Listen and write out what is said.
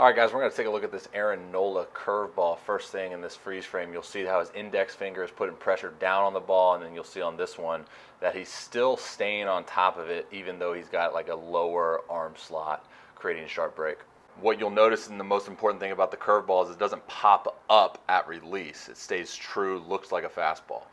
All right, guys, we're going to take a look at this Aaron Nola curveball. First thing in this freeze frame, you'll see how his index finger is putting pressure down on the ball, and then you'll see on this one that he's still staying on top of it, even though he's got like a lower arm slot, creating a sharp break. What you'll notice, and the most important thing about the curveball, is it doesn't pop up at release. It stays true, looks like a fastball.